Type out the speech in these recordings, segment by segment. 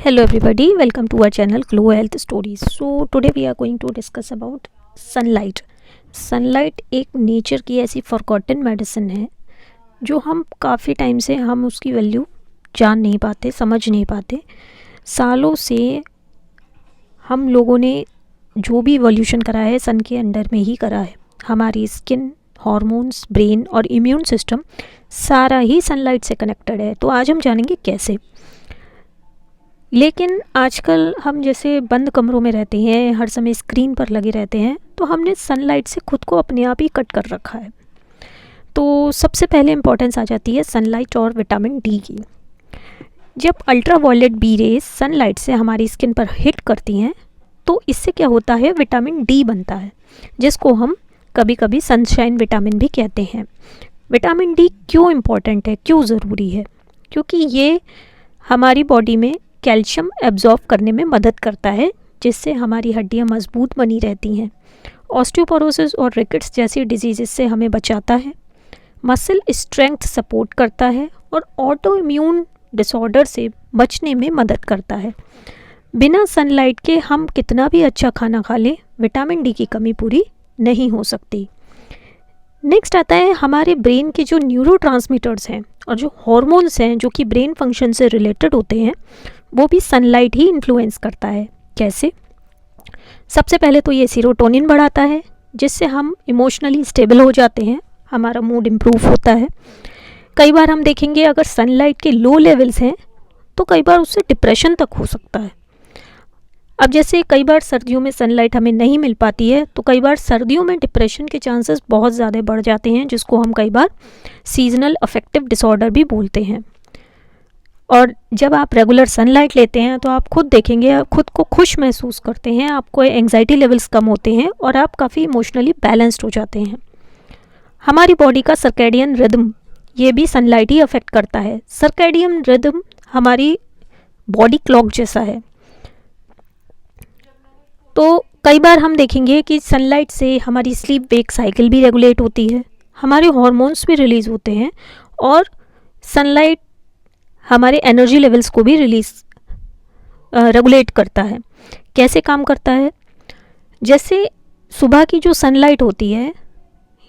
Hello everybody, welcome to our channel Glow Health Stories. So today we are going to discuss about sunlight. Sunlight एक nature की ऐसी forgotten medicine है जो हम काफ़ी time से हम उसकी वैल्यू जान नहीं पाते, समझ नहीं पाते। सालों से हम लोगों ने जो भी इवोल्यूशन करा है सन के अंडर में ही करा है। हमारी स्किन, हॉर्मोन्स, ब्रेन और इम्यून सिस्टम सारा ही सनलाइट से कनेक्टेड है। तो आज हम जानेंगे कैसे। लेकिन आजकल हम जैसे बंद कमरों में रहते हैं, हर समय स्क्रीन पर लगे रहते हैं, तो हमने सनलाइट से खुद को अपने आप ही कट कर रखा है। तो सबसे पहले इम्पोर्टेंस आ जाती है सनलाइट और विटामिन डी की। जब अल्ट्रावायलेट बी रेज सनलाइट से हमारी स्किन पर हिट करती हैं तो इससे क्या होता है, विटामिन डी बनता है, जिसको हम कभी कभी सनशाइन विटामिन भी कहते हैं। विटामिन डी क्यों इम्पॉर्टेंट है, क्यों ज़रूरी है? क्योंकि ये हमारी बॉडी में कैल्शियम एब्जॉर्ब करने में मदद करता है, जिससे हमारी हड्डियां मजबूत बनी रहती हैं। ऑस्टियोपोरोसिस और रिकेट्स जैसी डिजीज़ से हमें बचाता है, मसल स्ट्रेंथ सपोर्ट करता है और ऑटो इम्यून डिसऑर्डर से बचने में मदद करता है। बिना सनलाइट के हम कितना भी अच्छा खाना खा लें, विटामिन डी की कमी पूरी नहीं हो सकती। नेक्स्ट आता है हमारे ब्रेन के जो न्यूरोट्रांसमीटर्स हैं और जो हॉर्मोन्स हैं जो कि ब्रेन फंक्शन से रिलेटेड होते हैं, वो भी सनलाइट ही इन्फ्लुएंस करता है। कैसे? सबसे पहले तो ये सीरोटोनिन बढ़ाता है, जिससे हम इमोशनली स्टेबल हो जाते हैं, हमारा मूड इम्प्रूव होता है। कई बार हम देखेंगे अगर सनलाइट के लो लेवल्स हैं तो कई बार उससे डिप्रेशन तक हो सकता है। अब जैसे कई बार सर्दियों में सनलाइट हमें नहीं मिल पाती है, तो कई बार सर्दियों में डिप्रेशन के चांसेस बहुत ज़्यादा बढ़ जाते हैं, जिसको हम कई बार सीजनल अफेक्टिव डिसऑर्डर भी बोलते हैं। और जब आप रेगुलर सनलाइट लेते हैं तो आप खुद देखेंगे, खुद को खुश महसूस करते हैं, आपको एंग्जाइटी लेवल्स कम होते हैं और आप काफ़ी इमोशनली बैलेंस्ड हो जाते हैं। हमारी बॉडी का सर्कैडियन रिदम ये भी सनलाइट ही अफेक्ट करता है। सर्कैडियन रिदम हमारी बॉडी क्लॉक जैसा है। तो कई बार हम देखेंगे कि सनलाइट से हमारी स्लीप वेक साइकिल भी रेगुलेट होती है, हमारे हॉर्मोन्स भी रिलीज़ होते हैं और सनलाइट हमारे एनर्जी लेवल्स को भी रेगुलेट करता है। कैसे काम करता है? जैसे सुबह की जो सनलाइट होती है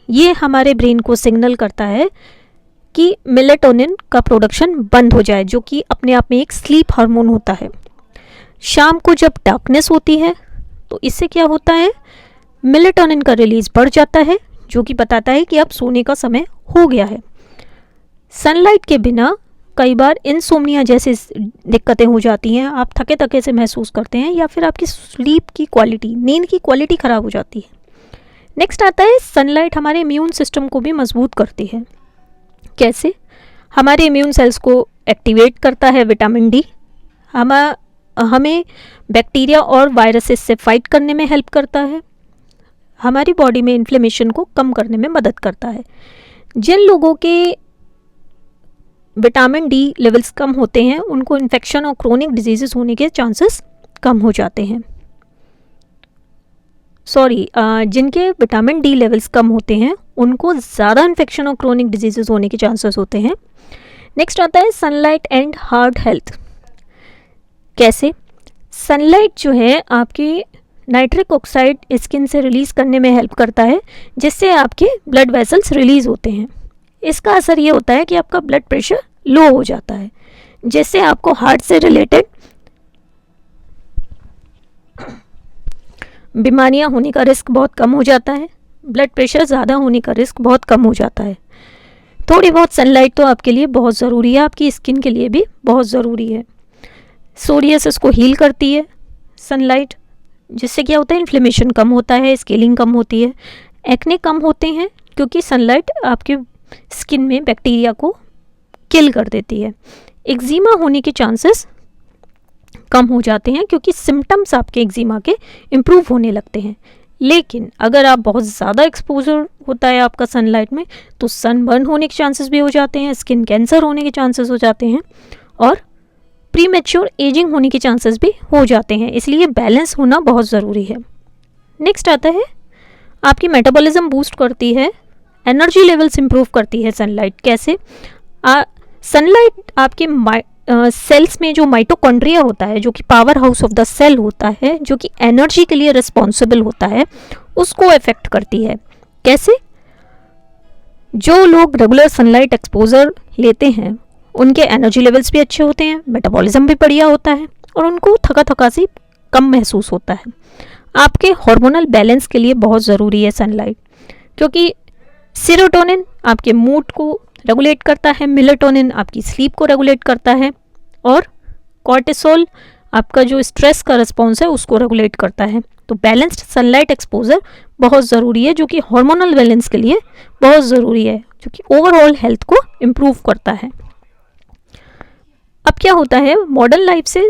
ये हमारे ब्रेन को सिग्नल करता है कि मेलेटोनिन का प्रोडक्शन बंद हो जाए, जो कि अपने आप में एक स्लीप हार्मोन होता है। शाम को जब डार्कनेस होती है तो इससे क्या होता है, मेलेटोनिन का रिलीज बढ़ जाता है, जो कि बताता है कि अब सोने का समय हो गया है। सनलाइट के बिना कई बार इंसोम्निया जैसी दिक्कतें हो जाती हैं, आप थके थके से महसूस करते हैं या फिर आपकी स्लीप की क्वालिटी, नींद की क्वालिटी ख़राब हो जाती है। नेक्स्ट आता है सनलाइट हमारे इम्यून सिस्टम को भी मजबूत करती है। कैसे? हमारे इम्यून सेल्स को एक्टिवेट करता है विटामिन डी, हमें बैक्टीरिया और वायरसेस से फाइट करने में हेल्प करता है, हमारी बॉडी में इन्फ्लेमेशन को कम करने में मदद करता है। जिन लोगों के विटामिन डी लेवल्स कम होते हैं उनको इन्फेक्शन और क्रोनिक डिजीजेस होने के चांसेस कम हो जाते हैं। जिनके विटामिन डी लेवल्स कम होते हैं उनको ज़्यादा इन्फेक्शन और क्रोनिक डिजीजेस होने के चांसेस होते हैं। नेक्स्ट आता है सनलाइट एंड हार्ट हेल्थ। कैसे? सनलाइट जो है आपकी नाइट्रिक ऑक्साइड स्किन से रिलीज़ करने में हेल्प करता है, जिससे आपके ब्लड वेसल्स रिलीज़ होते हैं। इसका असर ये होता है कि आपका ब्लड प्रेशर लो हो जाता है, जिससे आपको हार्ट से रिलेटेड बीमारियां होने का रिस्क बहुत कम हो जाता है, ब्लड प्रेशर ज़्यादा होने का रिस्क बहुत कम हो जाता है। थोड़ी बहुत सनलाइट तो आपके लिए बहुत ज़रूरी है, आपकी स्किन के लिए भी बहुत ज़रूरी है। सोरियासिस को हील करती है सनलाइट, जिससे क्या होता है, इन्फ्लेमेशन कम होता है, स्केलिंग कम होती है, एक्ने कम होते हैं, क्योंकि सनलाइट आपके स्किन में बैक्टीरिया को किल कर देती है। एक्जिमा होने के चांसेस कम हो जाते हैं, क्योंकि सिम्टम्स आपके एक्जिमा के इम्प्रूव होने लगते हैं। लेकिन अगर आप बहुत ज़्यादा एक्सपोजर होता है आपका सनलाइट में, तो सनबर्न होने के चांसेस भी हो जाते हैं, स्किन कैंसर होने के चांसेस हो जाते हैं और प्रीमेच्योर एजिंग होने के चांसेस भी हो जाते हैं। इसलिए बैलेंस होना बहुत ज़रूरी है। नेक्स्ट आता है आपकी मेटाबॉलिज्म बूस्ट करती है, एनर्जी लेवल्स इंप्रूव करती है सनलाइट। कैसे? सनलाइट आपके सेल्स में जो माइटोकॉन्ड्रिया होता है, जो कि power house of the cell होता है, जो कि एनर्जी के लिए रिस्पॉन्सिबल होता है, उसको अफेक्ट करती है। कैसे? जो लोग रेगुलर सनलाइट एक्सपोजर लेते हैं उनके एनर्जी लेवल्स भी अच्छे होते हैं, मेटाबॉलिज्म भी बढ़िया होता है और उनको थका थका सी कम महसूस होता है। आपके हार्मोनल बैलेंस के लिए बहुत ज़रूरी है सनलाइट, क्योंकि सेरोटोनिन आपके मूड को रेगुलेट करता है, मेलाटोनिन आपकी स्लीप को रेगुलेट करता है और कॉर्टिसोल आपका जो स्ट्रेस का रिस्पॉन्स है उसको रेगुलेट करता है। तो बैलेंस्ड सनलाइट एक्सपोजर बहुत ज़रूरी है, जो कि हार्मोनल बैलेंस के लिए बहुत ज़रूरी है, जो कि ओवरऑल हेल्थ को इम्प्रूव करता है। अब क्या होता है, मॉडर्न लाइफ से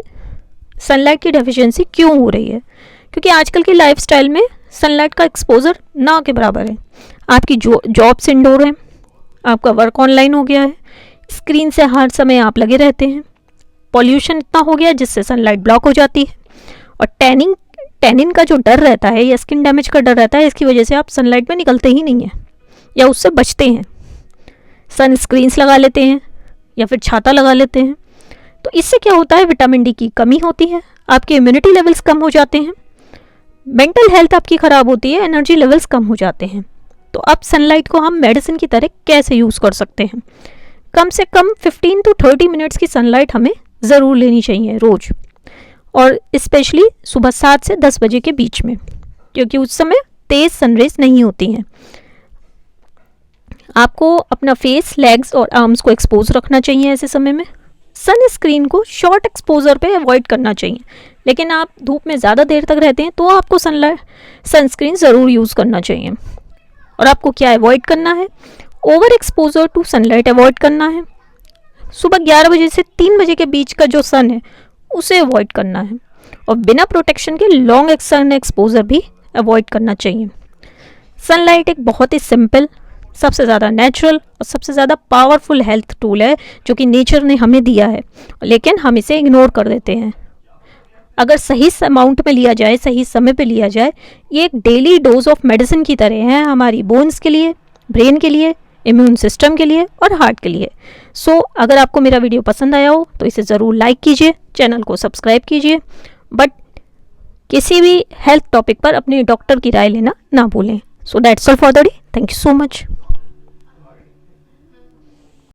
सनलाइट की डेफिशिएंसी क्यों हो रही है? क्योंकि आजकल की लाइफस्टाइल में सनलाइट का एक्सपोजर ना के बराबर है। आपकी जॉब्स इंडोर है, आपका वर्क ऑनलाइन हो गया है, स्क्रीन से हर समय आप लगे रहते हैं, पॉल्यूशन इतना हो गया है जिससे सनलाइट ब्लॉक हो जाती है, और टैनिन का जो डर रहता है या स्किन डैमेज का डर रहता है, इसकी वजह से आप सनलाइट में निकलते ही नहीं हैं या उससे बचते हैं, सन स्क्रीन्स लगा लेते हैं या फिर छाता लगा लेते हैं। तो इससे क्या होता है, विटामिन डी की कमी होती है, आपके इम्यूनिटी लेवल्स कम हो जाते हैं, मेंटल हेल्थ आपकी ख़राब होती है, एनर्जी लेवल्स कम हो जाते हैं। तो अब सनलाइट को हम मेडिसिन की तरह कैसे यूज़ कर सकते हैं? कम से कम 15 to 30 मिनट्स की सनलाइट हमें ज़रूर लेनी चाहिए रोज़, और स्पेशली सुबह 7 से 10 बजे के बीच में, क्योंकि उस समय तेज़ सनरेज नहीं होती हैं। आपको अपना फेस, लेग्स और आर्म्स को एक्सपोज रखना चाहिए ऐसे समय में। सन स्क्रीन को शॉर्ट एक्सपोजर पे अवॉइड करना चाहिए, लेकिन आप धूप में ज़्यादा देर तक रहते हैं तो आपको सनस्क्रीन ज़रूर यूज़ करना चाहिए। और आपको क्या अवॉइड करना है? Over exposure to sunlight avoid करना है। सुबह 11 बजे से 3 बजे के बीच का जो सन है उसे अवॉइड करना है, और बिना प्रोटेक्शन के लॉन्ग सन एक्सपोजर भी अवॉइड करना चाहिए। सनलाइट एक बहुत ही सिंपल, सबसे ज़्यादा नेचुरल और सबसे ज़्यादा पावरफुल हेल्थ टूल है जो कि नेचर ने हमें दिया है, लेकिन हम इसे इग्नोर कर देते हैं। अगर सही अमाउंट में लिया जाए, सही समय पे लिया जाए, ये एक डेली डोज ऑफ मेडिसिन की तरह है हमारी बोन्स के लिए, ब्रेन के लिए, इम्यून सिस्टम के लिए और हार्ट के लिए। सो अगर आपको मेरा वीडियो पसंद आया हो तो इसे ज़रूर लाइक कीजिए, चैनल को सब्सक्राइब कीजिए, बट किसी भी हेल्थ टॉपिक पर अपने डॉक्टर की राय लेना ना भूलें। So that's all for the day. Thank you so much.